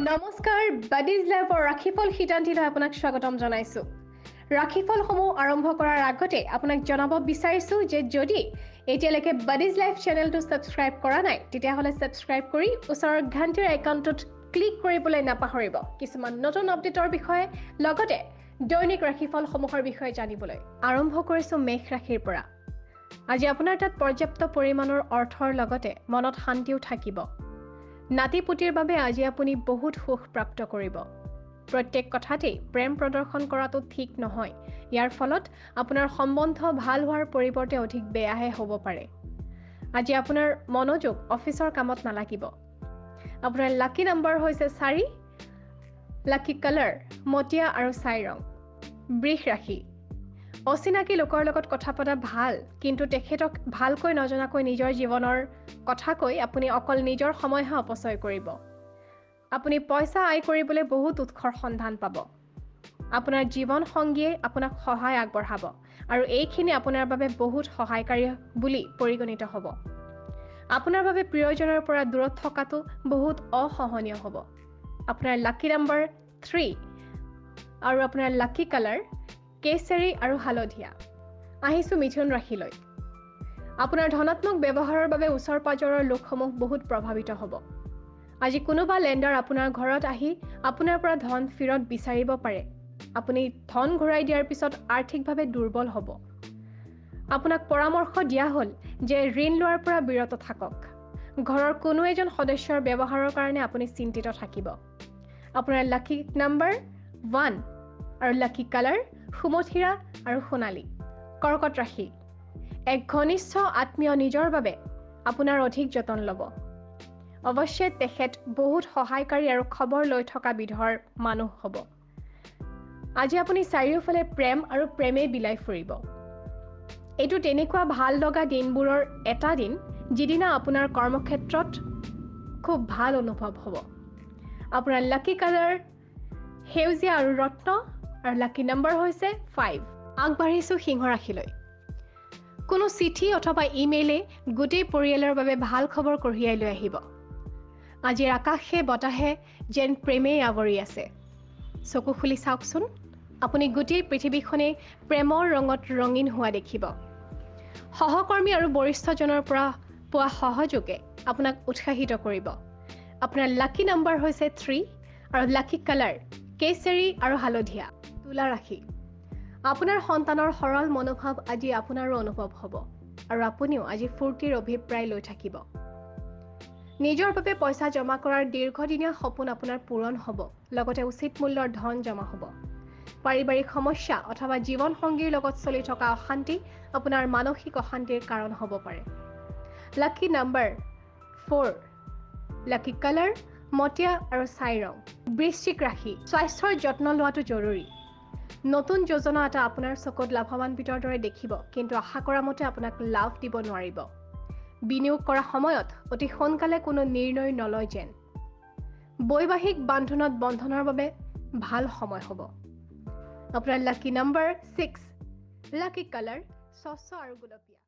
নমস্কাৰ বাডিজ লাইভৰ ৰাখিফল সিদ্ধান্তিলৈ আপোনাক স্বাগতম জনাইছোঁ। ৰাখিফলসমূহ আৰম্ভ কৰাৰ আগতে আপোনাক জনাব বিচাৰিছোঁ যে যদি এতিয়ালৈকে বাডিজ লাইভ চেনেলটো ছাবস্ক্ৰাইব কৰা নাই তেতিয়াহ'লে ছাবস্ক্ৰাইব কৰি ওচৰৰ ঘণ্টিৰ আইকনটোত ক্লিক কৰিবলৈ নাপাহৰিব কিছুমান নতুন আপডেটৰ বিষয়ে লগতে দৈনিক ৰাখিফলসমূহৰ বিষয়ে জানিবলৈ। আৰম্ভ কৰিছোঁ মেষ ৰাশিৰ পৰা। আজি আপোনাৰ তাত পৰ্যাপ্ত পৰিমাণৰ অৰ্থৰ লগতে মনত শান্তিও থাকিব। নাতিপুতিৰ বাবে আজি আপুনি বহুত সুখ প্ৰাপ্ত কৰিব। প্ৰত্যেক কথাতেই প্ৰেম প্ৰদৰ্শন কৰাটো ঠিক নহয়। ইয়াৰ ফলত আপোনাৰ সম্বন্ধ ভাল হোৱাৰ পৰিৱৰ্তে অধিক বেয়াহে হ'ব পাৰে। আজি আপোনাৰ মনোযোগ অফিচৰ কামত নালাগিব। আপোনাৰ লাকি নম্বৰ হৈছে 4, লাকি কালাৰ মটিয়া আৰু ছাই ৰং। বৃষ ৰাশি। অচিনাকি লোকৰ লগত কথা পতা ভাল, কিন্তু তেখেতক ভালকৈ নজনাকৈ নিজৰ জীৱনৰ কথা কৈ আপুনি অকল নিজৰ সময়হে অপচয় কৰিব। আপুনি পইচা আয় কৰিবলৈ বহুত উৎসৰ সন্ধান পাব। আপোনাৰ জীৱন সংগীয়ে আপোনাক সহায় আগবঢ়াব আৰু এইখিনি আপোনাৰ বাবে বহুত সহায়কাৰী বুলি পৰিগণিত হ'ব। আপোনাৰ বাবে প্ৰিয়জনৰ পৰা দূৰত থকাটো বহুত অসহনীয় হ'ব। আপোনাৰ লাকি নম্বৰ 3 আৰু আপোনাৰ লাকি কালাৰ কেশৰী আৰু হালধীয়া। আহিছোঁ মিথুন ৰাশিলৈ। আপোনাৰ ধনাত্মক ব্যৱহাৰৰ বাবে ওচৰ পাজৰৰ লোকসমূহ বহুত প্ৰভাৱিত হ'ব। আজি কোনোবা লেণ্ডাৰ আপোনাৰ ঘৰত আহি আপোনাৰ পৰা ধন ফিৰত বিচাৰিব পাৰে। আপুনি ধন ঘূৰাই দিয়াৰ পিছত আৰ্থিকভাৱে দুৰ্বল হ'ব। আপোনাক পৰামৰ্শ দিয়া হ'ল যে ঋণ লোৱাৰ পৰা বিৰত থাকক। ঘৰৰ কোনো এজন সদস্যৰ ব্যৱহাৰৰ কাৰণে আপুনি চিন্তিত থাকিব। আপোনাৰ লাকি নম্বৰ 1 আৰু লাকি কালাৰ সুমথিৰা আৰু সোণালী। কৰ্কট ৰাশি। এক ঘনিষ্ঠ আত্মীয় নিজৰ বাবে আপোনাৰ অধিক যতন ল'ব। অৱশ্যে তেখেত বহুত সহায়কাৰী আৰু খবৰ লৈ থকা বিধৰ মানুহ হ'ব। আজি আপুনি চাৰিওফালে প্ৰেম আৰু প্ৰেমেই বিলাই ফুৰিব। এইটো তেনেকুৱা ভাল লগা দিনবোৰৰ এটা দিন যিদিনা আপোনাৰ কৰ্মক্ষেত্ৰত খুব ভাল অনুভৱ হ'ব। আপোনাৰ লাকি কালাৰ সেউজীয়া আৰু ৰত্ন আৰু লাকি নম্বৰ হৈছে 5। আগবাঢ়িছোঁ সিংহ ৰাশিলৈ। কোনো চিঠি অথবা ইমেইলে গোটেই পৰিয়ালৰ বাবে ভাল খবৰ কঢ়িয়াই লৈ আহিব। আজিৰ আকাশে বতাহে যেন প্ৰেমেই আৱৰি আছে। চকু খুলি চাওকচোন, আপুনি গোটেই পৃথিৱীখনেই প্ৰেমৰ ৰঙত ৰঙীন হোৱা দেখিব। সহকৰ্মী আৰু বৰিষ্ঠজনৰ পৰা পোৱা সহযোগে আপোনাক উৎসাহিত কৰিব। আপোনাৰ লাকি নম্বৰ হৈছে 3 আৰু লাকি কালাৰ কেশৰী আৰু হালধীয়া। তুলা ৰাশি। আপোনাৰ সন্তানৰ সৰল মনোভাৱ আজি আপোনাৰো অনুভৱ হ'ব আৰু আপুনিও আজি ফূৰ্তিৰ অভিপ্ৰায় লৈ থাকিব। নিজৰ বাবে পইচা জমা কৰাৰ দীৰ্ঘদিনীয়া সপোন আপোনাৰ পূৰণ হ'ব, লগতে উচিত মূল্যৰ ধন জমা হ'ব। পাৰিবাৰিক সমস্যা অথবা জীৱনসংগীৰ লগত চলি থকা অশান্তি আপোনাৰ মানসিক অশান্তিৰ কাৰণ হ'ব পাৰে। লাকি নম্বৰ 4, লাকি কালাৰ মটিয়া আৰু ছাই ৰং। বৃশ্চিক ৰাশি। স্বাস্থ্যৰ যত্ন লোৱাটো জৰুৰী। নতুন যোজনা এটা আপোনাৰ চকুত লাভৱান্বিতৰ দৰে দেখিব, কিন্তু আশা কৰা মতে আপোনাক লাভ দিব নোৱাৰিব। বিনিয়োগ কৰা সময়ত অতি সোনকালে কোনো নিৰ্ণয় নলয় যেন। বৈবাহিক বন্ধনৰ বাবে ভাল সময় হ'ব। আপোনাৰ লাকি নম্বৰ 6, লাকি কালাৰ স্বচ্ছ আৰু গোলপীয়া।